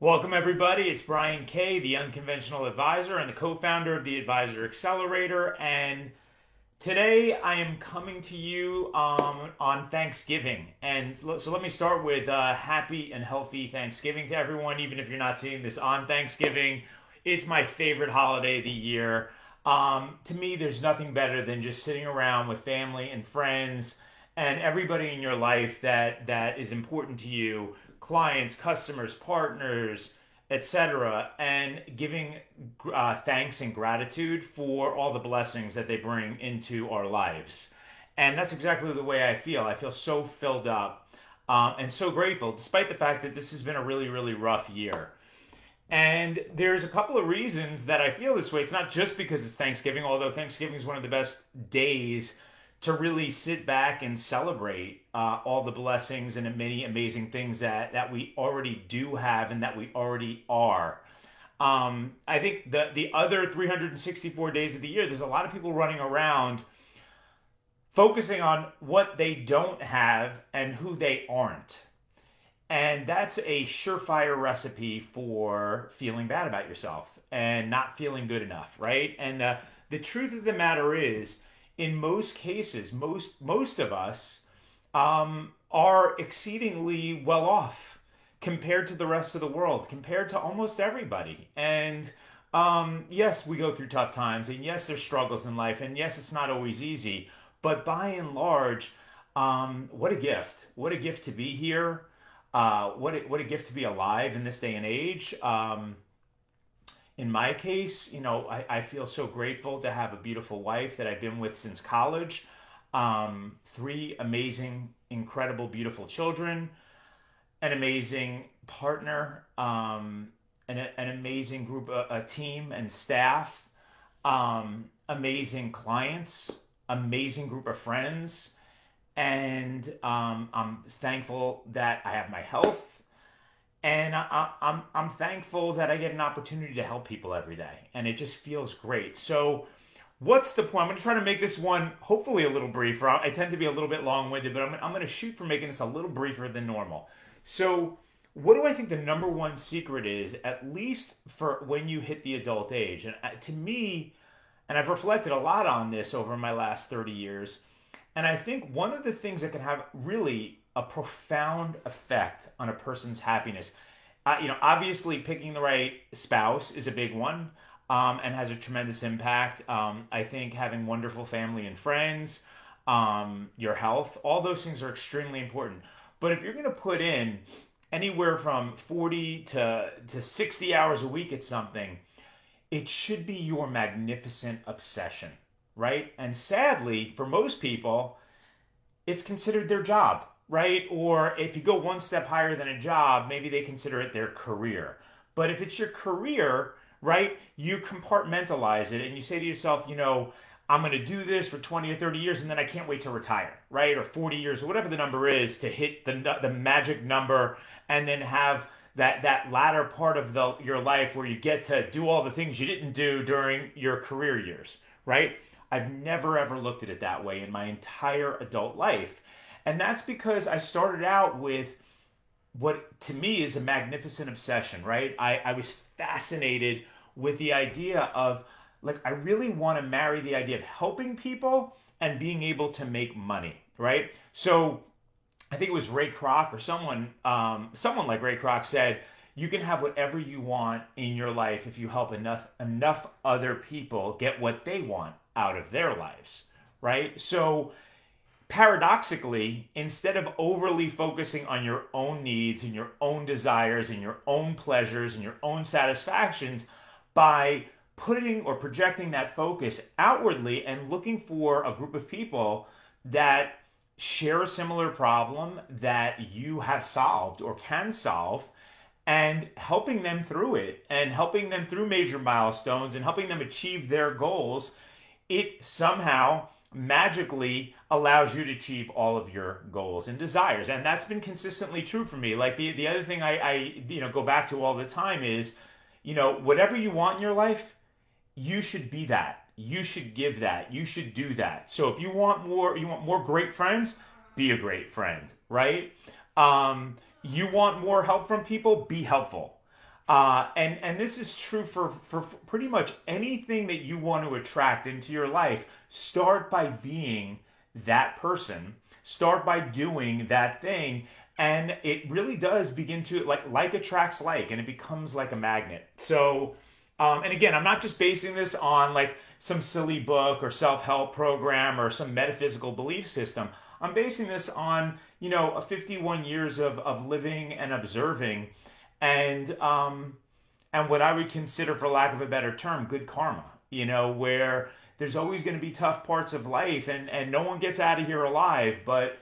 Welcome, everybody. It's Brian Kay, the Unconventional Advisor and the co-founder of the Advisor Accelerator. And today I am coming to you on Thanksgiving. And so let me start with happy and healthy Thanksgiving to everyone, even if you're not seeing this on Thanksgiving. It's my favorite holiday of the year. To me, there's nothing better than just sitting around with family and friends and everybody in your life that is important to you, clients, customers, partners, etc., and giving thanks and gratitude for all the blessings that they bring into our lives. And that's exactly the way I feel. I feel so filled up and so grateful, despite the fact that this has been a really, really rough year. And there's a couple of reasons that I feel this way. It's not just because it's Thanksgiving, although Thanksgiving is one of the best days to really sit back and celebrate all the blessings and the many amazing things that we already do have and that we already are. I think the other 364 days of the year, there's a lot of people running around focusing on what they don't have and who they aren't. And that's a surefire recipe for feeling bad about yourself and not feeling good enough, right? And the truth of the matter is, in most cases, most of us are exceedingly well off compared to the rest of the world, compared to almost everybody. And yes, we go through tough times, and yes, there's struggles in life, and yes, it's not always easy. But by and large, what a gift! What a gift to be here! What a gift to be alive in this day and age. In my case, I feel so grateful to have a beautiful wife that I've been with since college. Three amazing, incredible, beautiful children, an amazing partner, an amazing group, a team and staff, amazing clients, amazing group of friends. And I'm thankful that I have my health. And I'm thankful that I get an opportunity to help people every day, and it just feels great. So, what's the point? I'm going to try to make this one hopefully a little briefer. I tend to be a little bit long-winded, but I'm going to shoot for making this a little briefer than normal. So, what do I think the number one secret is, at least for when you hit the adult age? And to me, and I've reflected a lot on this over my last 30 years, and I think one of the things that can have really a profound effect on a person's happiness. Obviously picking the right spouse is a big one, and has a tremendous impact. I think having wonderful family and friends, your health, all those things are extremely important. But if you're going to put in anywhere from 40 to 60 hours a week at something, it should be your magnificent obsession, right? And sadly, for most people, it's considered their job, right? Or if you go one step higher than a job, maybe they consider it their career. But if it's your career, right, you compartmentalize it and you say to yourself, I'm going to do this for 20 or 30 years and then I can't wait to retire, right? Or 40 years or whatever the number is to hit the magic number and then have that latter part of your life where you get to do all the things you didn't do during your career years, right? I've never ever looked at it that way in my entire adult life. And that's because I started out with what to me is a magnificent obsession, right? I was fascinated with the idea of, I really want to marry the idea of helping people and being able to make money, right? So I think it was Ray Kroc or someone like Ray Kroc said, you can have whatever you want in your life if you help enough other people get what they want out of their lives, right? So paradoxically, instead of overly focusing on your own needs and your own desires and your own pleasures and your own satisfactions, by putting or projecting that focus outwardly and looking for a group of people that share a similar problem that you have solved or can solve, and helping them through it and helping them through major milestones and helping them achieve their goals, it somehow magically allows you to achieve all of your goals and desires. And that's been consistently true for me. Like the other thing I go back to all the time is, whatever you want in your life, you should be that. You should give that. You should do that. So if you want more great friends, be a great friend, right? You want more help from people, be helpful. And this is true for pretty much anything that you want to attract into your life. Start by being that person. Start by doing that thing. And it really does begin to, like attracts like, and it becomes like a magnet. So, and again, I'm not just basing this on like some silly book or self-help program or some metaphysical belief system. I'm basing this on, 51 years of living and observing, and what I would consider, for lack of a better term, good karma. Where there's always going to be tough parts of life, and no one gets out of here alive, but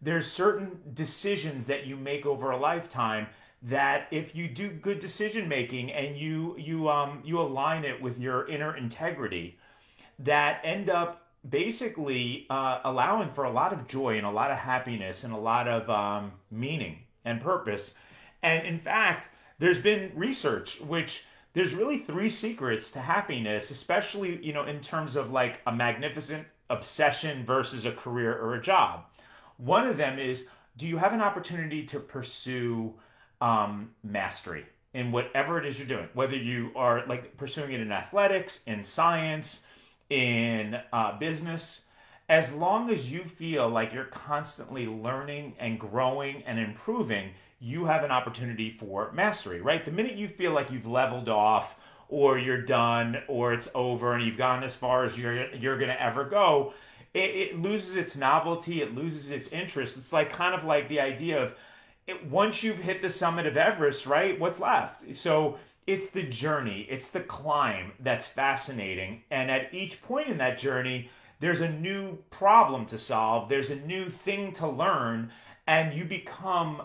there's certain decisions that you make over a lifetime that, if you do good decision making and you align it with your inner integrity, that end up basically allowing for a lot of joy and a lot of happiness and a lot of meaning and purpose. And in fact, there's been research which there's really 3 secrets to happiness, especially in terms of like a magnificent obsession versus a career or a job. One of them is, do you have an opportunity to pursue mastery in whatever it is you're doing? Whether you are like pursuing it in athletics, in science, in business, as long as you feel like you're constantly learning and growing and improving, you have an opportunity for mastery, right? The minute you feel like you've leveled off, or you're done, or it's over, and you've gone as far as you're going to ever go, it loses its novelty, it loses its interest. It's like kind of like the idea of once you've hit the summit of Everest, right? What's left? So it's the journey, it's the climb that's fascinating. And at each point in that journey, there's a new problem to solve, there's a new thing to learn, and you become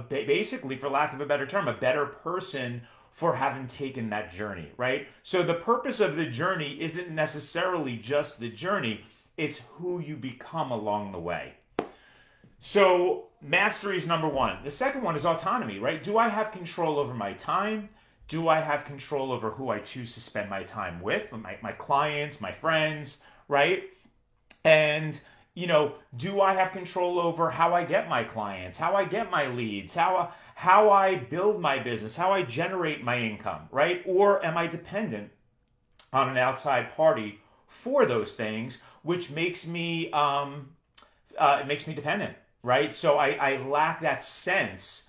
basically, for lack of a better term, a better person for having taken that journey, right? So the purpose of the journey isn't necessarily just the journey, it's who you become along the way. So mastery is number 1. The second one is autonomy, right? Do I have control over my time? Do I have control over who I choose to spend my time with? My clients, my friends, right? And, do I have control over how I get my clients, how I get my leads, how I build my business, how I generate my income, right? Or am I dependent on an outside party for those things, which makes me dependent, right? So I lack that sense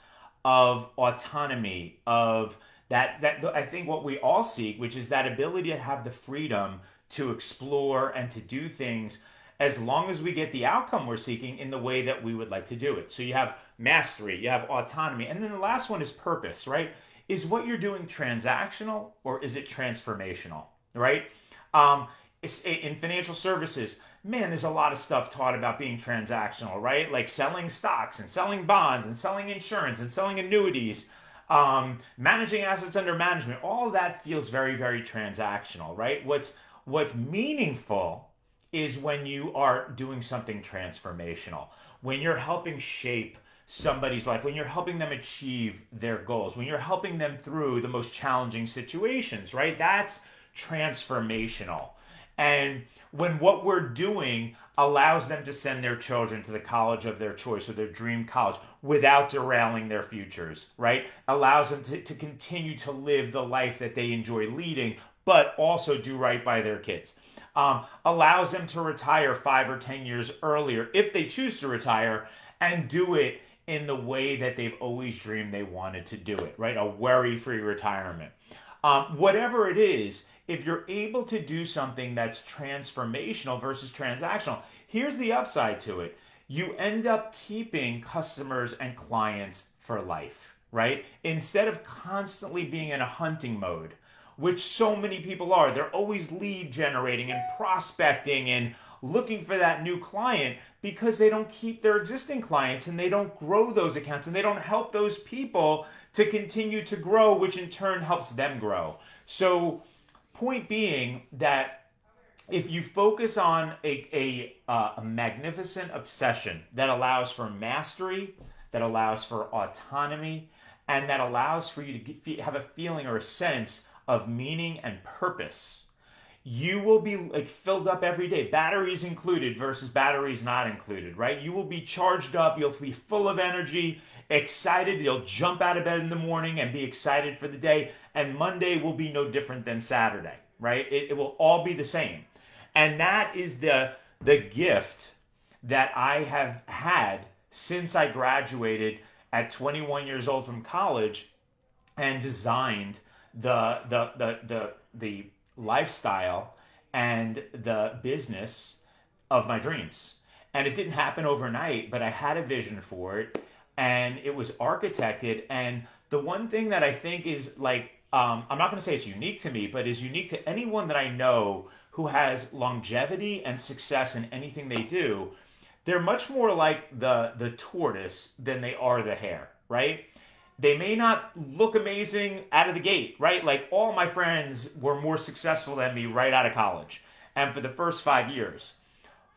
of autonomy, of that I think what we all seek, which is that ability to have the freedom to explore and to do things, as long as we get the outcome we're seeking in the way that we would like to do it. So you have mastery, you have autonomy, and then the last one is purpose, right? Is what you're doing transactional, or is it transformational, right? In financial services, man, there's a lot of stuff taught about being transactional, right? Like selling stocks and selling bonds and selling insurance and selling annuities, managing assets under management. All of that feels very, very transactional, right? What's meaningful is when you are doing something transformational, when you're helping shape somebody's life, when you're helping them achieve their goals, when you're helping them through the most challenging situations, right? That's transformational. And when what we're doing allows them to send their children to the college of their choice, or their dream college, without derailing their futures, right? Allows them to continue to live the life that they enjoy leading, but also do right by their kids. Allows them to retire 5 or 10 years earlier, if they choose to retire, and do it in the way that they've always dreamed they wanted to do it, right? A worry-free retirement. Whatever it is, if you're able to do something that's transformational versus transactional, here's the upside to it. You end up keeping customers and clients for life, right? Instead of constantly being in a hunting mode, which so many people are. They're always lead generating and prospecting and looking for that new client, because they don't keep their existing clients, and they don't grow those accounts, and they don't help those people to continue to grow, which in turn helps them grow. So point being that if you focus on a magnificent obsession that allows for mastery, that allows for autonomy, and that allows for you to have a feeling or a sense of meaning and purpose, you will be like filled up every day, batteries included versus batteries not included, right? You will be charged up, you'll be full of energy, excited. You'll jump out of bed in the morning and be excited for the day. And Monday will be no different than Saturday, right? It will all be the same. And that is the gift that I have had since I graduated at 21 years old from college and designed the lifestyle and the business of my dreams. And it didn't happen overnight, but I had a vision for it, and it was architected. And the one thing that I think is like, I'm not going to say it's unique to me, but is unique to anyone that I know who has longevity and success in anything they do. They're much more like the tortoise than they are the hare, right? They may not look amazing out of the gate, right? Like all my friends were more successful than me right out of college and for the first 5 years.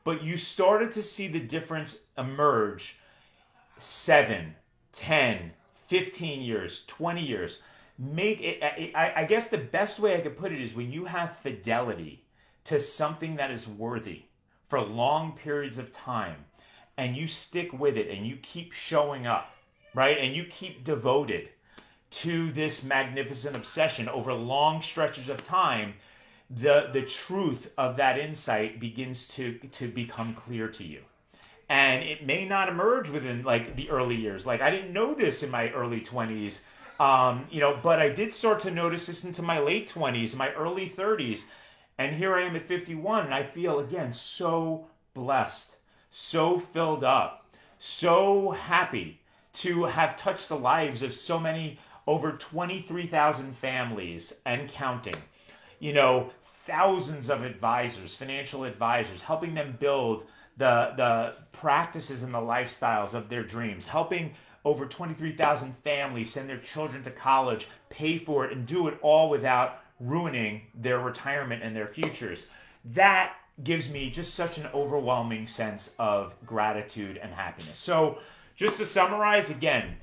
But you started to see the difference emerge 7, 10, 15 years, 20 years. Make it, I guess the best way I could put it is when you have fidelity to something that is worthy for long periods of time and you stick with it and you keep showing up, right? And you keep devoted to this magnificent obsession over long stretches of time, the truth of that insight begins to become clear to you. And it may not emerge within like the early years. Like I didn't know this in my early 20s, but I did start to notice this into my late 20s, my early 30s. And here I am at 51, and I feel, again, so blessed, so filled up, so happy to have touched the lives of so many, over 23,000 families and counting. Thousands of advisors, financial advisors, helping them build the practices and the lifestyles of their dreams, helping over 23,000 families send their children to college, pay for it, and do it all without ruining their retirement and their futures. That gives me just such an overwhelming sense of gratitude and happiness. So just to summarize again,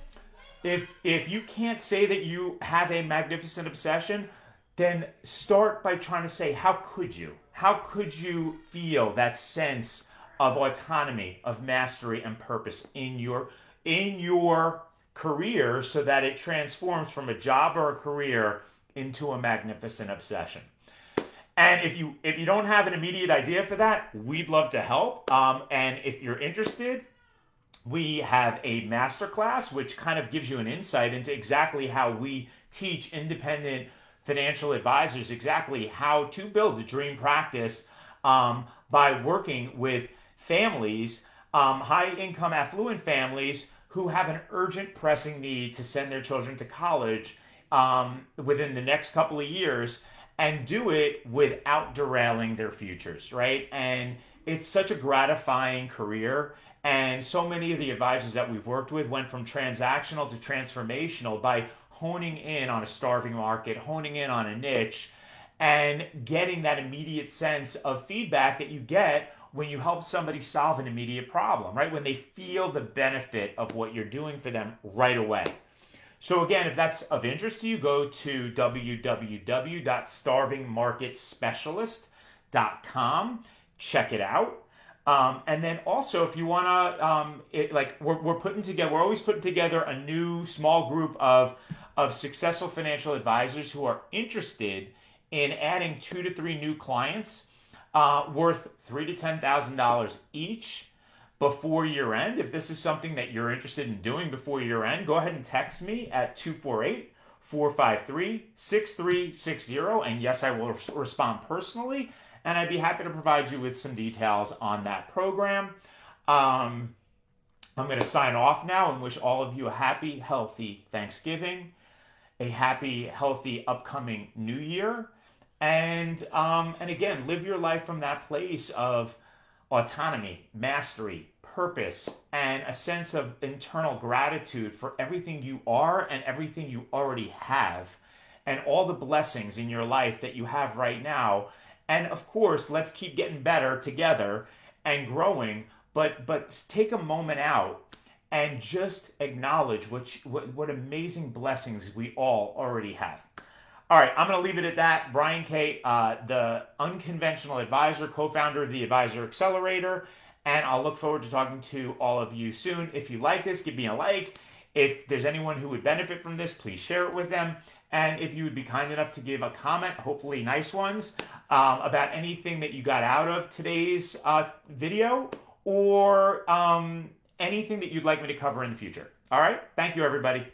if you can't say that you have a magnificent obsession, then start by trying to say, how could you? How could you feel that sense of autonomy, of mastery and purpose in your career so that it transforms from a job or a career into a magnificent obsession? And if you don't have an immediate idea for that, we'd love to help. And if you're interested, we have a masterclass which kind of gives you an insight into exactly how we teach independent financial advisors exactly how to build a dream practice by working with families, high-income affluent families who have an urgent pressing need to send their children to college within the next couple of years and do it without derailing their futures, right? And it's such a gratifying career. And so many of the advisors that we've worked with went from transactional to transformational by honing in on a starving market, honing in on a niche, and getting that immediate sense of feedback that you get when you help somebody solve an immediate problem, right? When they feel the benefit of what you're doing for them right away. So again, if that's of interest to you, go to www.starvingmarketspecialist.com. Check it out. And then also, if you want to, we're always putting together a new small group of successful financial advisors who are interested in adding 2 to 3 new clients worth $3,000 to $10,000 each before year end. If this is something that you're interested in doing before year end, go ahead and text me at 248-453-6360. And yes, I will respond personally. And I'd be happy to provide you with some details on that program. I'm going to sign off now and wish all of you a happy, healthy Thanksgiving, a happy, healthy upcoming New Year. And again, live your life from that place of autonomy, mastery, purpose, and a sense of internal gratitude for everything you are and everything you already have, and all the blessings in your life that you have right now. And of course, let's keep getting better together and growing, but take a moment out and just acknowledge what amazing blessings we all already have. All right, I'm going to leave it at that. Brian K., the Unconventional Advisor, co-founder of the Advisor Accelerator, and I'll look forward to talking to all of you soon. If you like this, give me a like. If there's anyone who would benefit from this, please share it with them. And if you would be kind enough to give a comment, hopefully nice ones, about anything that you got out of today's video, or anything that you'd like me to cover in the future. All right? Thank you, everybody.